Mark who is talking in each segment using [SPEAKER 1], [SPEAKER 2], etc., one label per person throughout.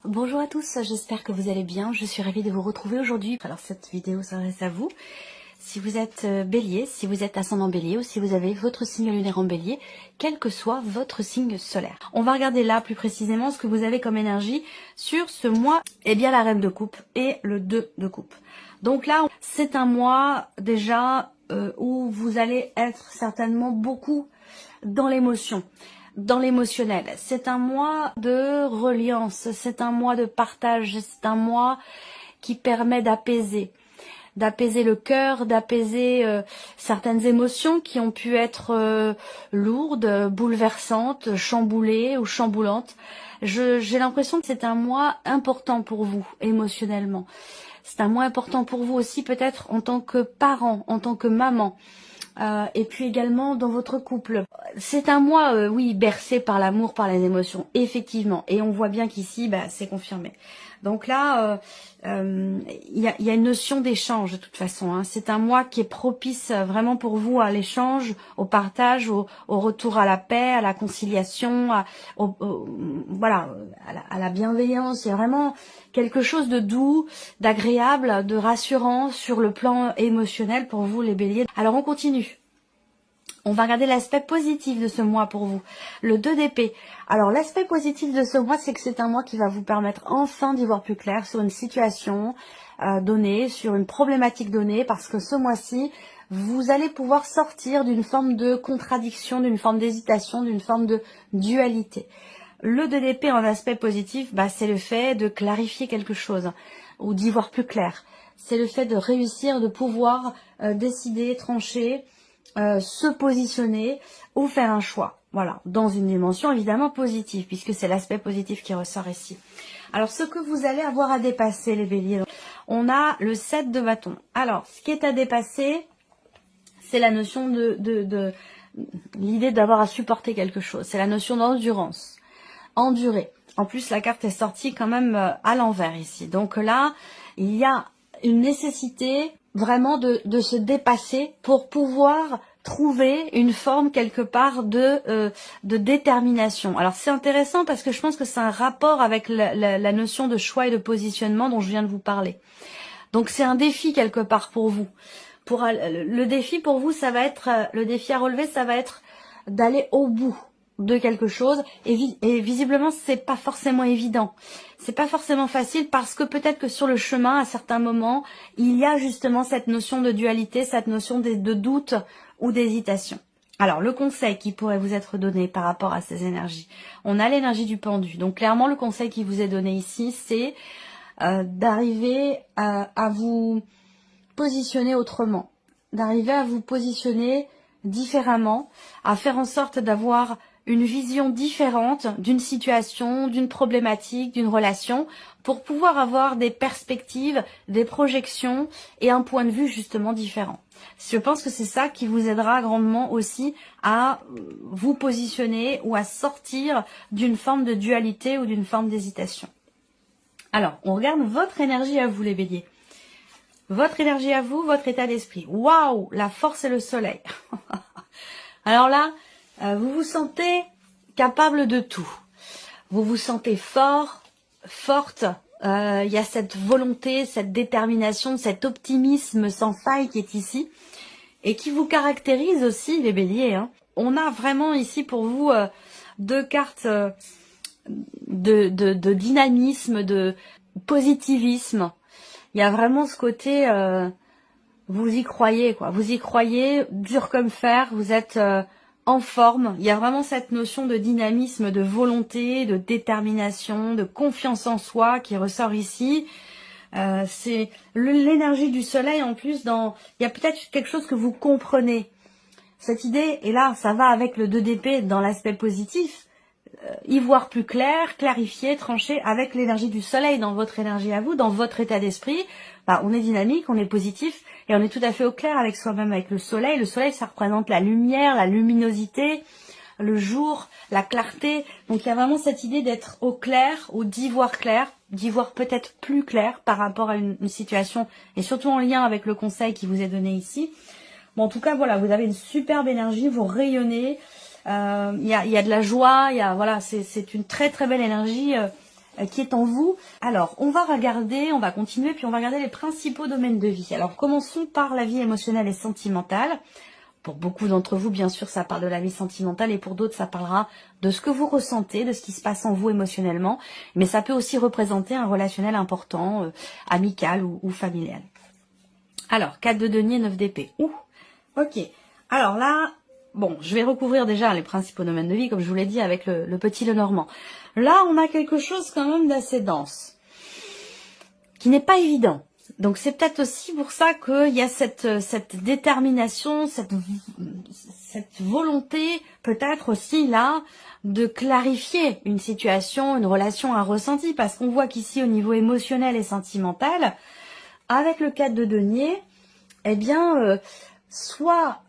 [SPEAKER 1] Bonjour à tous, j'espère que vous allez bien. Je suis ravie de vous retrouver aujourd'hui. Alors cette vidéo s'adresse à vous. Si vous êtes bélier, si vous êtes ascendant bélier ou si vous avez votre signe lunaire en bélier, quel que soit votre signe solaire. On va regarder là plus précisément ce que vous avez comme énergie sur ce mois. Eh bien la reine de coupe et le 2 de coupe. Donc là, c'est un mois déjà où vous allez être certainement beaucoup dans l'émotion. Dans l'émotionnel. C'est un mois de reliance, c'est un mois de partage, c'est un mois qui permet d'apaiser le cœur, d'apaiser certaines émotions qui ont pu être lourdes, bouleversantes, chamboulées ou chamboulantes. J'ai l'impression que c'est un mois important pour vous émotionnellement. C'est un mois important pour vous aussi peut-être en tant que parent, en tant que maman. Et puis également dans votre couple. C'est un mois, oui, bercé par l'amour, par les émotions, effectivement. Et on voit bien qu'ici, c'est confirmé. Donc là, il y a une notion d'échange de toute façon. Hein. C'est un mois qui est propice vraiment pour vous à l'échange, au partage, au retour à la paix, à la conciliation, voilà, à la bienveillance. Il y a vraiment quelque chose de doux, d'agréable, de rassurant sur le plan émotionnel pour vous les béliers. Alors on continue. On va regarder l'aspect positif de ce mois pour vous. Le 2 d'épée. Alors l'aspect positif de ce mois, c'est que c'est un mois qui va vous permettre enfin d'y voir plus clair sur une situation donnée, sur une problématique donnée, parce que ce mois-ci, vous allez pouvoir sortir d'une forme de contradiction, d'une forme d'hésitation, d'une forme de dualité. Le 2 d'épée en aspect positif, c'est le fait de clarifier quelque chose ou d'y voir plus clair. C'est le fait de réussir, de pouvoir décider, trancher, se positionner ou faire un choix. Voilà, dans une dimension évidemment positive, puisque c'est l'aspect positif qui ressort ici. Alors, ce que vous allez avoir à dépasser, les béliers, on a le 7 de bâton. Alors, ce qui est à dépasser, c'est la notion de l'idée d'avoir à supporter quelque chose. C'est la notion d'endurance. Endurer. En plus, la carte est sortie quand même à l'envers ici. Donc là, il y a une nécessité vraiment de se dépasser pour pouvoir trouver une forme quelque part de détermination. Alors c'est intéressant parce que je pense que c'est un rapport avec la notion de choix et de positionnement dont je viens de vous parler. Donc c'est un défi quelque part pour vous. Le défi pour vous, ça va être, le défi à relever, ça va être d'aller au bout de quelque chose et visiblement c'est pas forcément évident, c'est pas forcément facile parce que peut-être que sur le chemin à certains moments il y a justement cette notion de dualité, cette notion de doute ou d'hésitation. Alors le conseil qui pourrait vous être donné par rapport à ces énergies, on a l'énergie du pendu, donc clairement le conseil qui vous est donné ici c'est d'arriver à vous positionner autrement, d'arriver à vous positionner différemment, à faire en sorte d'avoir une vision différente d'une situation, d'une problématique, d'une relation, pour pouvoir avoir des perspectives, des projections et un point de vue justement différent. Je pense que c'est ça qui vous aidera grandement aussi à vous positionner ou à sortir d'une forme de dualité ou d'une forme d'hésitation. Alors, on regarde votre énergie à vous les béliers. Votre énergie à vous, votre état d'esprit. Waouh, la force et le soleil. Alors là, vous vous sentez capable de tout. Vous vous sentez fort, forte. Il y a cette volonté, cette détermination, cet optimisme sans faille qui est ici et qui vous caractérise aussi, les béliers. Hein. On a vraiment ici pour vous deux cartes de dynamisme, de positivisme. Il y a vraiment ce côté, vous y croyez, quoi. Vous y croyez, dur comme fer, vous êtes en forme. Il y a vraiment cette notion de dynamisme, de volonté, de détermination, de confiance en soi qui ressort ici. C'est l'énergie du soleil en plus. Il y a peut-être quelque chose que vous comprenez. Cette idée, et là, ça va avec le 2 d'épée dans l'aspect positif. Y voir plus clair, clarifier, trancher avec l'énergie du soleil dans votre énergie à vous, dans votre état d'esprit. On est dynamique, on est positif et on est tout à fait au clair avec soi-même, avec le soleil. Le soleil, ça représente la lumière, la luminosité, le jour, la clarté. Donc il y a vraiment cette idée d'être au clair ou d'y voir clair, d'y voir peut-être plus clair par rapport à une situation et surtout en lien avec le conseil qui vous est donné ici. Bon, en tout cas, voilà, vous avez une superbe énergie, vous rayonnez. Il y a de la joie, voilà, c'est une très très belle énergie qui est en vous. Alors, on va continuer, puis on va regarder les principaux domaines de vie. Alors, commençons par la vie émotionnelle et sentimentale. Pour beaucoup d'entre vous, bien sûr, ça parle de la vie sentimentale et pour d'autres, ça parlera de ce que vous ressentez, de ce qui se passe en vous émotionnellement. Mais ça peut aussi représenter un relationnel important, amical ou familial. Alors, 4 de denier, 9 d'épée. Ouh, ok. Alors là, bon, je vais recouvrir déjà les principaux domaines de vie, comme je vous l'ai dit, avec le petit Lenormand. Là, on a quelque chose quand même d'assez dense, qui n'est pas évident. Donc c'est peut-être aussi pour ça qu'il y a cette détermination, cette volonté peut-être aussi là de clarifier une situation, une relation, un ressenti, parce qu'on voit qu'ici au niveau émotionnel et sentimental, avec le 4 de denier, eh bien, soit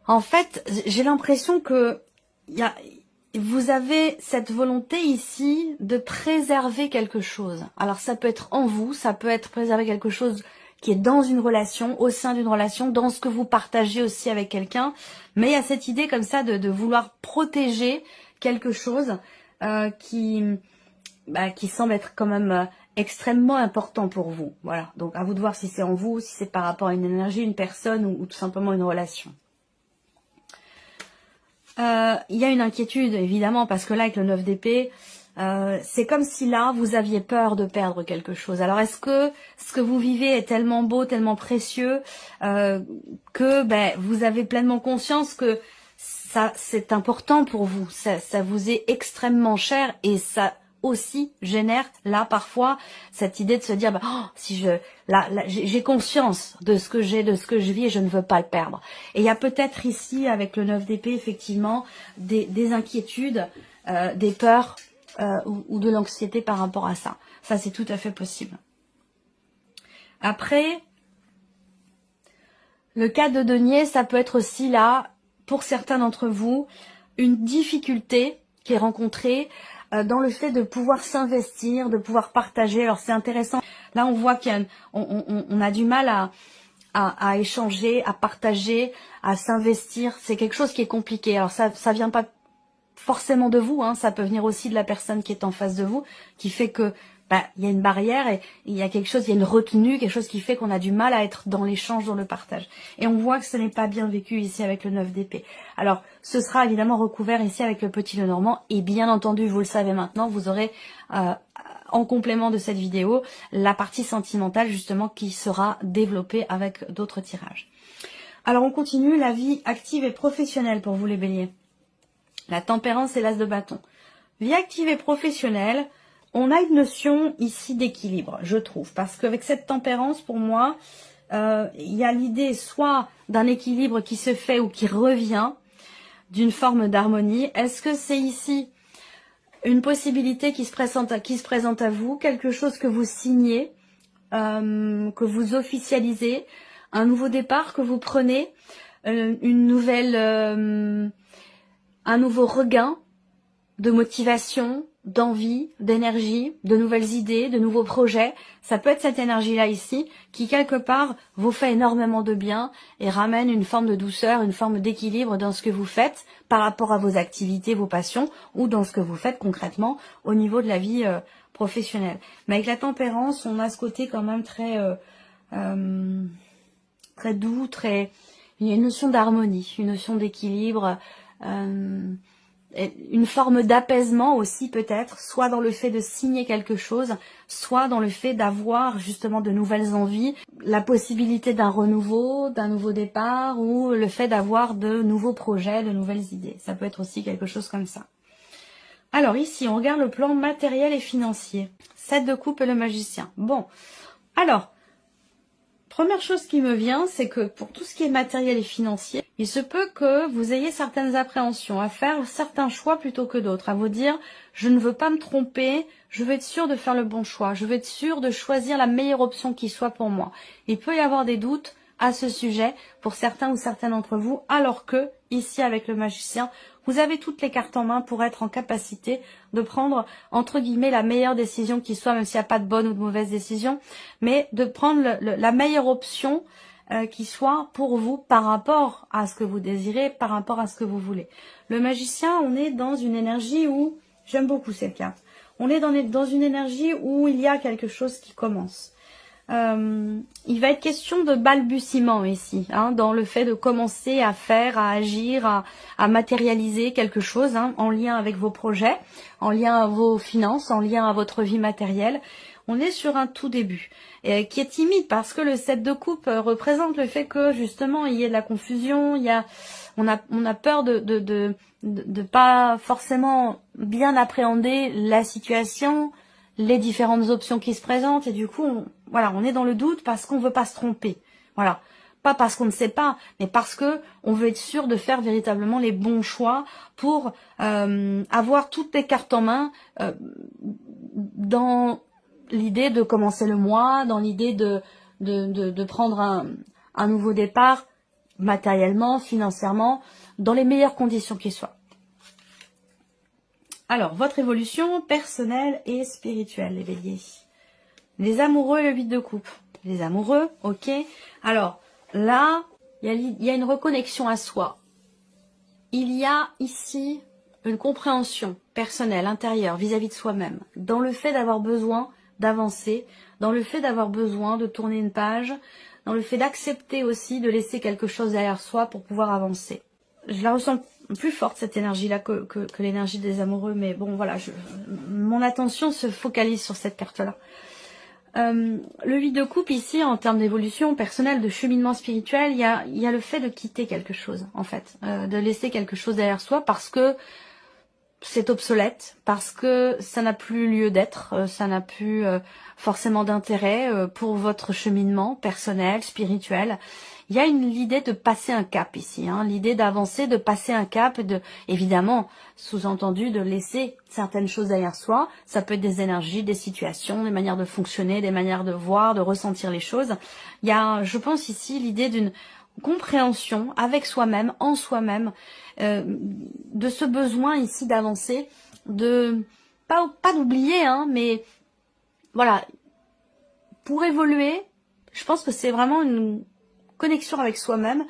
[SPEAKER 1] en fait, j'ai l'impression que vous avez cette volonté ici de préserver quelque chose. Alors ça peut être en vous, ça peut être préserver quelque chose qui est dans une relation, au sein d'une relation, dans ce que vous partagez aussi avec quelqu'un. Mais il y a cette idée comme ça de vouloir protéger quelque chose qui semble être quand même extrêmement important pour vous. Voilà, donc à vous de voir si c'est en vous, si c'est par rapport à une énergie, une personne ou tout simplement une relation. Il y a une inquiétude, évidemment, parce que là, avec le 9 d'épée, c'est comme si là, vous aviez peur de perdre quelque chose. Alors, est-ce que ce que vous vivez est tellement beau, tellement précieux, que vous avez pleinement conscience que ça, c'est important pour vous, ça vous est extrêmement cher et ça aussi génère là parfois cette idée de se dire si j'ai conscience de ce que j'ai, de ce que je vis et je ne veux pas le perdre. Et il y a peut-être ici avec le 9 d'épée effectivement des inquiétudes, des peurs ou de l'anxiété par rapport à ça. Ça c'est tout à fait possible. Après, le 4 de denier, ça peut être aussi là pour certains d'entre vous une difficulté qui est rencontrée dans le fait de pouvoir s'investir, de pouvoir partager. Alors c'est intéressant. Là on voit qu'on a du mal à échanger, à partager, à s'investir. C'est quelque chose qui est compliqué. Alors ça vient pas forcément de vous, hein. Ça peut venir aussi de la personne qui est en face de vous, qui fait que il y a une barrière et il y a quelque chose, il y a une retenue, quelque chose qui fait qu'on a du mal à être dans l'échange, dans le partage. Et on voit que ce n'est pas bien vécu ici avec le 9 d'épée. Alors, ce sera évidemment recouvert ici avec le petit Lenormand. Et bien entendu, vous le savez maintenant, vous aurez en complément de cette vidéo la partie sentimentale justement qui sera développée avec d'autres tirages. Alors, on continue la vie active et professionnelle pour vous les béliers. La tempérance et l'as de bâton. Vie active et professionnelle. On a une notion ici d'équilibre, je trouve, parce qu'avec cette tempérance, pour moi, il y a l'idée soit d'un équilibre qui se fait ou qui revient, d'une forme d'harmonie. Est-ce que c'est ici une possibilité qui se présente à vous, quelque chose que vous signez, que vous officialisez, un nouveau départ que vous prenez, un nouveau regain de motivation, d'envie, d'énergie, de nouvelles idées, de nouveaux projets. Ça peut être cette énergie-là ici qui, quelque part, vous fait énormément de bien et ramène une forme de douceur, une forme d'équilibre dans ce que vous faites par rapport à vos activités, vos passions ou dans ce que vous faites concrètement au niveau de la vie professionnelle. Mais avec la tempérance, on a ce côté quand même très doux, il y a une notion d'harmonie, une notion d'équilibre, une forme d'apaisement aussi peut-être, soit dans le fait de signer quelque chose, soit dans le fait d'avoir justement de nouvelles envies, la possibilité d'un renouveau, d'un nouveau départ, ou le fait d'avoir de nouveaux projets, de nouvelles idées. Ça peut être aussi quelque chose comme ça. Alors ici, on regarde le plan matériel et financier. 7 de coupe et le magicien. Bon, alors, première chose qui me vient, c'est que pour tout ce qui est matériel et financier, il se peut que vous ayez certaines appréhensions, à faire certains choix plutôt que d'autres, à vous dire « je ne veux pas me tromper, je veux être sûr de faire le bon choix, je veux être sûr de choisir la meilleure option qui soit pour moi ». Il peut y avoir des doutes à ce sujet pour certains ou certaines d'entre vous, alors que, ici avec le magicien, vous avez toutes les cartes en main pour être en capacité de prendre, entre guillemets, la meilleure décision qui soit, même s'il n'y a pas de bonne ou de mauvaise décision, mais de prendre la meilleure option qui soit pour vous par rapport à ce que vous désirez, par rapport à ce que vous voulez. Le magicien, on est dans une énergie où, j'aime beaucoup cette carte, on est dans une énergie où il y a quelque chose qui commence. Il va être question de balbutiement ici, hein, dans le fait de commencer à faire, à agir, à matérialiser quelque chose, hein, en lien avec vos projets, en lien à vos finances, en lien à votre vie matérielle. On est sur un tout début, qui est timide parce que le 7 de coupe représente le fait que justement il y ait de la confusion, on a peur de pas forcément bien appréhender la situation, les différentes options qui se présentent, et du coup, voilà, on est dans le doute parce qu'on veut pas se tromper. Voilà. Pas parce qu'on ne sait pas, mais parce que on veut être sûr de faire véritablement les bons choix pour avoir toutes les cartes en main dans l'idée de commencer le mois, dans l'idée de prendre un nouveau départ matériellement, financièrement, dans les meilleures conditions qui soient. Alors, votre évolution personnelle et spirituelle, les béliers. Les amoureux, le 8 de coupe. Les amoureux, ok. Alors, là, il y a une reconnexion à soi. Il y a ici une compréhension personnelle, intérieure, vis-à-vis de soi-même. Dans le fait d'avoir besoin d'avancer, dans le fait d'avoir besoin de tourner une page, dans le fait d'accepter aussi de laisser quelque chose derrière soi pour pouvoir avancer. Je la ressens plus forte, cette énergie-là, que l'énergie des amoureux, mais bon, voilà, mon attention se focalise sur cette carte-là. Le 8 de coupe, ici, en termes d'évolution personnelle, de cheminement spirituel, il y a le fait de quitter quelque chose, en fait, de laisser quelque chose derrière soi, parce que c'est obsolète, parce que ça n'a plus lieu d'être, ça n'a plus forcément d'intérêt pour votre cheminement personnel, spirituel. Il y a l'idée de passer un cap ici, hein, l'idée d'avancer, de passer un cap, évidemment, sous-entendu, de laisser certaines choses derrière soi. Ça peut être des énergies, des situations, des manières de fonctionner, des manières de voir, de ressentir les choses. Il y a, je pense ici, l'idée d'une compréhension avec soi-même, en soi-même, de ce besoin ici d'avancer, de pas d'oublier, hein, mais voilà, pour évoluer, je pense que c'est vraiment une connexion avec soi-même,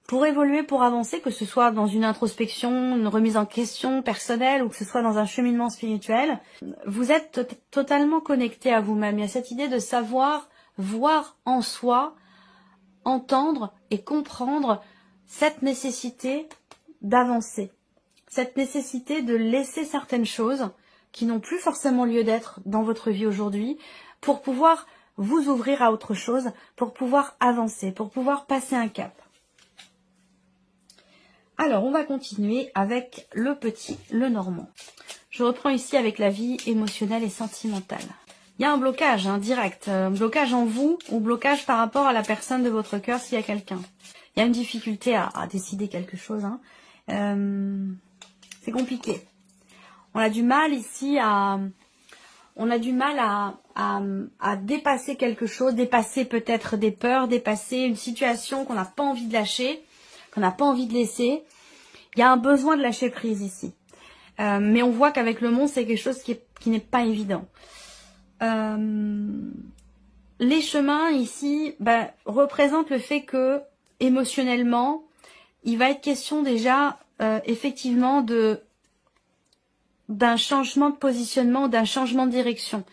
[SPEAKER 1] pour évoluer, pour avancer, que ce soit dans une introspection, une remise en question personnelle, ou que ce soit dans un cheminement spirituel, vous êtes totalement connecté à vous-même. Il y a cette idée de savoir voir en soi, entendre et comprendre cette nécessité d'avancer, cette nécessité de laisser certaines choses qui n'ont plus forcément lieu d'être dans votre vie aujourd'hui, pour pouvoir vous ouvrir à autre chose, pour pouvoir avancer, pour pouvoir passer un cap. Alors, on va continuer avec le petit, le normand. Je reprends ici avec la vie émotionnelle et sentimentale. Il y a un blocage, direct, un blocage en vous, ou blocage par rapport à la personne de votre cœur s'il y a quelqu'un. Il y a une difficulté à décider quelque chose. C'est compliqué. On a du mal ici à dépasser quelque chose, dépasser peut-être des peurs, dépasser une situation qu'on n'a pas envie de lâcher, qu'on n'a pas envie de laisser. Il y a un besoin de lâcher prise ici. Mais on voit qu'avec le monde, c'est quelque chose qui n'est pas évident. Les chemins ici représentent le fait que émotionnellement, il va être question déjà effectivement d'un changement de positionnement, d'un changement de direction.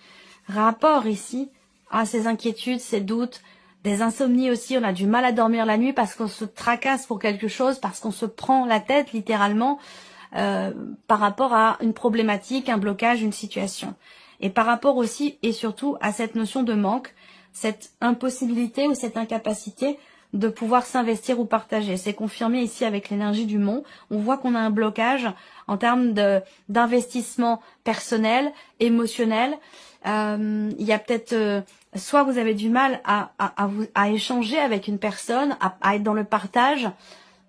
[SPEAKER 1] Rapport ici à ces inquiétudes, ces doutes, des insomnies aussi. On a du mal à dormir la nuit parce qu'on se tracasse pour quelque chose, parce qu'on se prend la tête littéralement par rapport à une problématique, un blocage, une situation. Et par rapport aussi et surtout à cette notion de manque, cette impossibilité ou cette incapacité de pouvoir s'investir ou partager. C'est confirmé ici avec l'énergie du mont. On voit qu'on a un blocage en termes d'investissement personnel, émotionnel. Il y a peut-être, soit vous avez du mal à échanger avec une personne, à être dans le partage,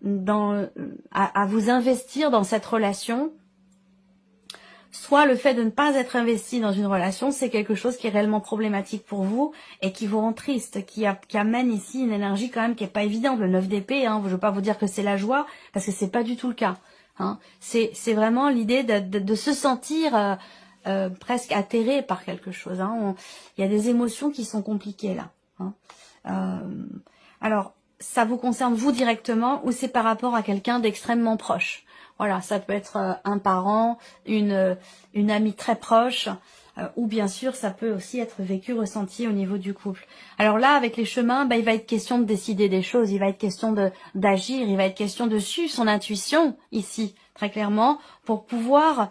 [SPEAKER 1] à vous investir dans cette relation. Soit le fait de ne pas être investi dans une relation, c'est quelque chose qui est réellement problématique pour vous et qui vous rend triste, qui amène ici une énergie quand même qui est pas évidente. Le 9 d'épée, je ne veux pas vous dire que c'est la joie, parce que c'est pas du tout le cas. C'est vraiment l'idée de se sentir presque atterré par quelque chose. Il y a des émotions qui sont compliquées là. Alors, ça vous concerne vous directement ou c'est par rapport à quelqu'un d'extrêmement proche. Voilà, ça peut être un parent, une amie très proche, ou bien sûr, ça peut aussi être vécu, ressenti au niveau du couple. Alors là, avec les chemins, il va être question de décider des choses, il va être question d'agir, il va être question de suivre son intuition, ici, très clairement, pour pouvoir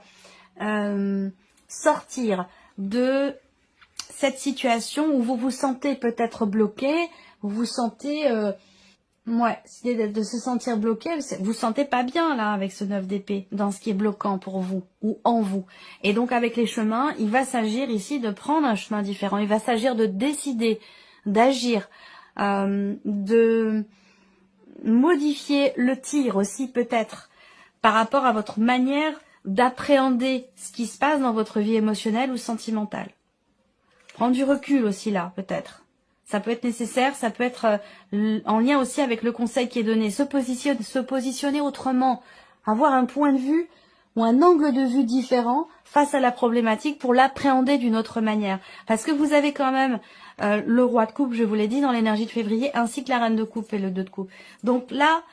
[SPEAKER 1] sortir de cette situation où vous vous sentez peut-être bloqué, vous vous sentez... de se sentir bloqué, vous sentez pas bien là avec ce 9 d'épée, dans ce qui est bloquant pour vous ou en vous. Et donc avec les chemins, il va s'agir ici de prendre un chemin différent, il va s'agir de décider, d'agir, de modifier le tir aussi peut-être par rapport à votre manière d'appréhender ce qui se passe dans votre vie émotionnelle ou sentimentale. Prendre du recul aussi là peut-être. Ça peut être nécessaire, ça peut être en lien aussi avec le conseil qui est donné. Se positionner autrement, avoir un point de vue ou un angle de vue différent face à la problématique pour l'appréhender d'une autre manière. Parce que vous avez quand même le roi de coupe, je vous l'ai dit, dans l'énergie de février, ainsi que la reine de coupe et le 2 de coupe. Donc là,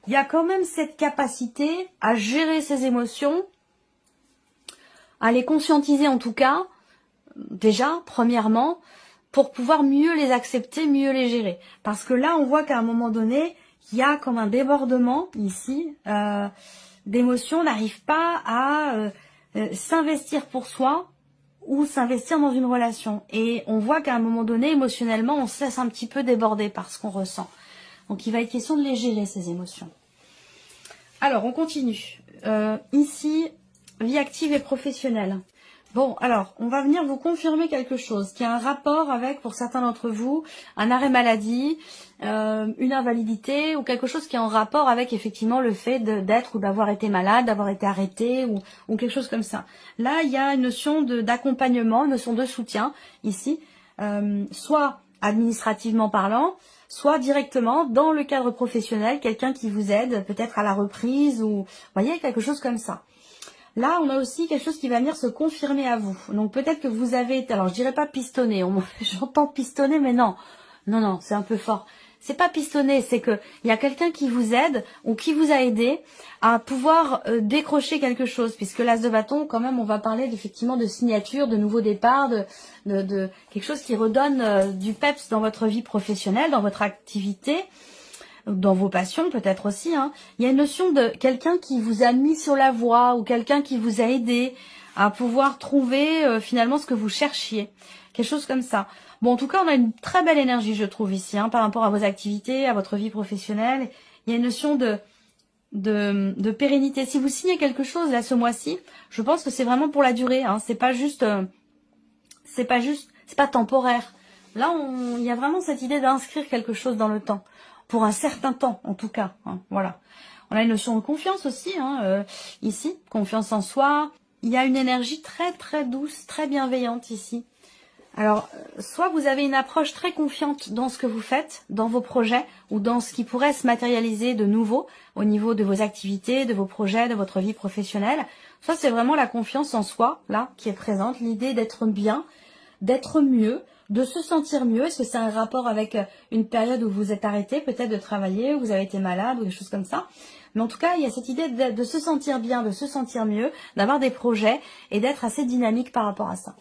[SPEAKER 1] il y a quand même cette capacité à gérer ses émotions, à les conscientiser en tout cas, déjà, premièrement, pour pouvoir mieux les accepter, mieux les gérer. Parce que là, on voit qu'à un moment donné, il y a comme un débordement ici d'émotions, on n'arrive pas à s'investir pour soi ou s'investir dans une relation. Et on voit qu'à un moment donné, émotionnellement, on se laisse un petit peu déborder par ce qu'on ressent. Donc il va être question de les gérer, ces émotions. Alors, on continue. Ici, vie active et professionnelle. Bon, alors, on va venir vous confirmer quelque chose qui a un rapport avec, pour certains d'entre vous, un arrêt maladie, une invalidité ou quelque chose qui est en rapport avec effectivement le fait d'être ou d'avoir été malade, d'avoir été arrêté ou quelque chose comme ça. Là, il y a une notion d'accompagnement, une notion de soutien ici, soit administrativement parlant, soit directement dans le cadre professionnel, quelqu'un qui vous aide peut-être à la reprise ou, vous voyez, quelque chose comme ça. Là, on a aussi quelque chose qui va venir se confirmer à vous. Donc peut-être que vous avez été, alors je dirais pas pistonné, j'entends pistonner, mais non, c'est un peu fort. C'est pas pistonné, c'est que il y a quelqu'un qui vous aide ou qui vous a aidé à pouvoir décrocher quelque chose, puisque l'as de bâton, quand même, on va parler effectivement de signature, de nouveau départ, de quelque chose qui redonne du peps dans votre vie professionnelle, dans votre activité, dans vos passions peut-être aussi. Il y a une notion de quelqu'un qui vous a mis sur la voie ou quelqu'un qui vous a aidé à pouvoir trouver finalement ce que vous cherchiez. Quelque chose comme ça. Bon, en tout cas, on a une très belle énergie, je trouve, ici, par rapport à vos activités, à votre vie professionnelle. Il y a une notion de pérennité. Si vous signez quelque chose là ce mois-ci, je pense que c'est vraiment pour la durée. C'est pas temporaire. Là, il y a vraiment cette idée d'inscrire quelque chose dans le temps. Pour un certain temps, en tout cas. Voilà. On a une notion de confiance aussi, ici. Confiance en soi. Il y a une énergie très, très douce, très bienveillante ici. Alors, soit vous avez une approche très confiante dans ce que vous faites, dans vos projets, ou dans ce qui pourrait se matérialiser de nouveau au niveau de vos activités, de vos projets, de votre vie professionnelle. Soit c'est vraiment la confiance en soi, là, qui est présente. L'idée d'être bien, d'être mieux, de se sentir mieux. Est-ce que c'est un rapport avec une période où vous êtes arrêté, peut-être de travailler, où vous avez été malade ou des choses comme ça? Mais en tout cas, il y a cette idée de se sentir bien, de se sentir mieux, d'avoir des projets et d'être assez dynamique par rapport à ça.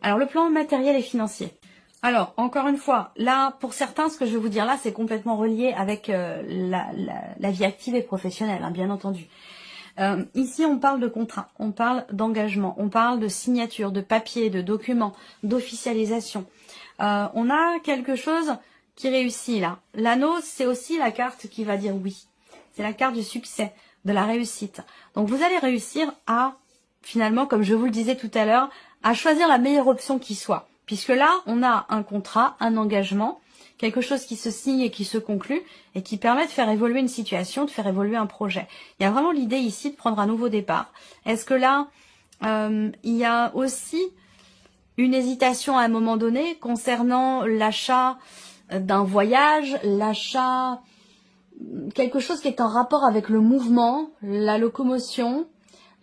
[SPEAKER 1] Alors, le plan matériel et financier. Alors, encore une fois, là, pour certains, ce que je vais vous dire là, c'est complètement relié avec la vie active et professionnelle, bien entendu. Ici, on parle de contrat, on parle d'engagement, on parle de signature, de papier, de documents, d'officialisation. On a quelque chose qui réussit là. L'anneau, c'est aussi la carte qui va dire oui. C'est la carte du succès, de la réussite. Donc, vous allez réussir à, finalement, comme je vous le disais tout à l'heure, à choisir la meilleure option qui soit. Puisque là, on a un contrat, un engagement, quelque chose qui se signe et qui se conclut et qui permet de faire évoluer une situation, de faire évoluer un projet. Il y a vraiment l'idée ici de prendre un nouveau départ. Est-ce que là, il y a aussi une hésitation à un moment donné concernant l'achat d'un voyage, l'achat, quelque chose qui est en rapport avec le mouvement, la locomotion,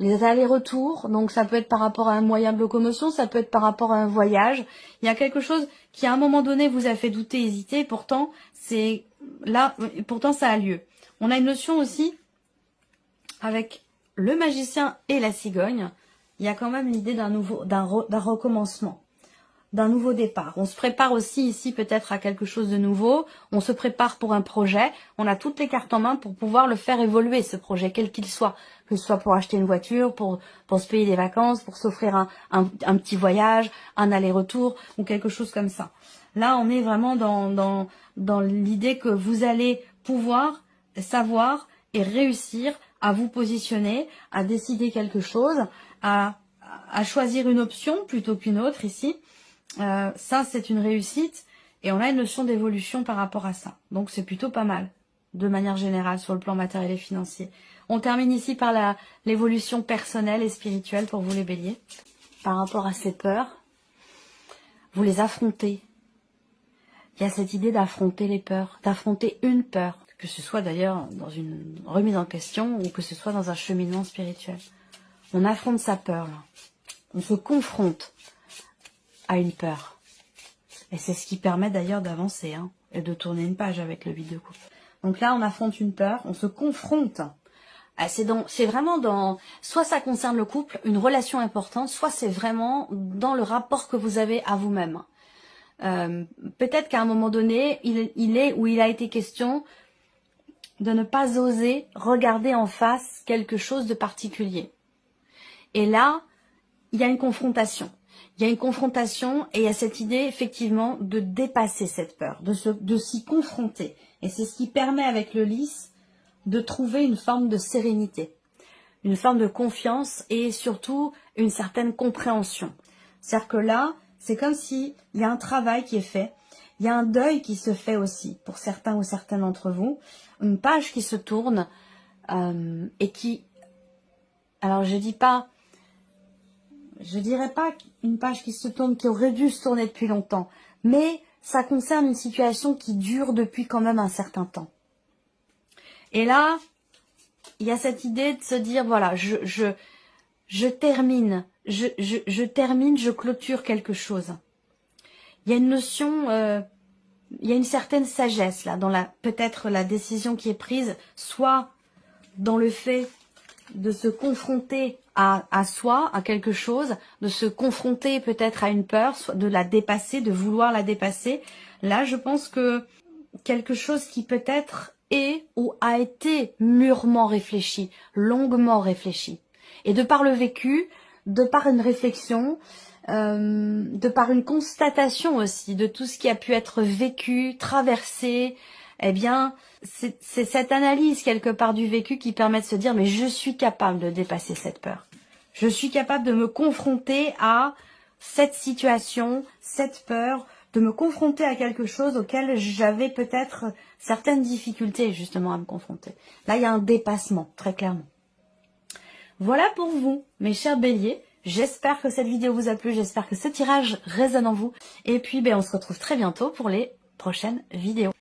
[SPEAKER 1] les allers-retours, donc ça peut être par rapport à un moyen de locomotion, ça peut être par rapport à un voyage. Il y a quelque chose qui à un moment donné vous a fait douter, hésiter, pourtant c'est là, pourtant ça a lieu. On a une notion aussi, avec le magicien et la cigogne, il y a quand même l'idée d'un recommencement, d'un nouveau départ. On se prépare aussi ici peut-être à quelque chose de nouveau, on se prépare pour un projet, on a toutes les cartes en main pour pouvoir le faire évoluer, ce projet, quel qu'il soit. Que ce soit pour acheter une voiture, pour se payer des vacances, pour s'offrir un petit voyage, un aller-retour ou quelque chose comme ça. Là, on est vraiment dans l'idée que vous allez pouvoir savoir et réussir à vous positionner, à décider quelque chose, à choisir une option plutôt qu'une autre ici. Ça, c'est une réussite et on a une notion d'évolution par rapport à ça. Donc, c'est plutôt pas mal, de manière générale, sur le plan matériel et financier. On termine ici par l'évolution personnelle et spirituelle pour vous les béliers. Par rapport à ces peurs, vous les affrontez. Il y a cette idée d'affronter les peurs, d'affronter une peur. Que ce soit d'ailleurs dans une remise en question ou que ce soit dans un cheminement spirituel. On affronte sa peur, là. On se confronte à une peur. Et c'est ce qui permet d'ailleurs d'avancer, hein, et de tourner une page avec le vide de coupe. Donc là, on affronte une peur, on se confronte. C'est vraiment dans... Soit ça concerne le couple, une relation importante, soit c'est vraiment dans le rapport que vous avez à vous-même. Peut-être qu'à un moment donné, il a été question de ne pas oser regarder en face quelque chose de particulier. Et là, il y a une confrontation. Il y a une confrontation et il y a cette idée, effectivement, de dépasser cette peur, de s'y confronter. Et c'est ce qui permet, avec le lys, de trouver une forme de sérénité, une forme de confiance et surtout une certaine compréhension. C'est-à-dire que là, c'est comme s'il y a un travail qui est fait, il y a un deuil qui se fait aussi, pour certains ou certaines d'entre vous, une page qui se tourne et qui... Alors je dirais pas une page qui se tourne, qui aurait dû se tourner depuis longtemps, mais ça concerne une situation qui dure depuis quand même un certain temps. Et là, il y a cette idée de se dire, voilà, je termine, je clôture quelque chose. Il y a une notion, il y a une certaine sagesse là, dans peut-être la décision qui est prise, soit dans le fait de se confronter à soi, à quelque chose, de se confronter peut-être à une peur, soit de la dépasser, de vouloir la dépasser. Là, je pense que quelque chose qui peut-être est ou a été mûrement réfléchi, longuement réfléchi. Et de par le vécu, de par une réflexion, de par une constatation aussi de tout ce qui a pu être vécu, traversé, eh bien, c'est cette analyse quelque part du vécu qui permet de se dire, mais je suis capable de dépasser cette peur. Je suis capable de me confronter à cette situation, cette peur, de me confronter à quelque chose auquel j'avais peut-être certaines difficultés justement à me confronter. Là, il y a un dépassement, très clairement. Voilà pour vous, mes chers béliers. J'espère que cette vidéo vous a plu, j'espère que ce tirage résonne en vous. Et puis, on se retrouve très bientôt pour les prochaines vidéos.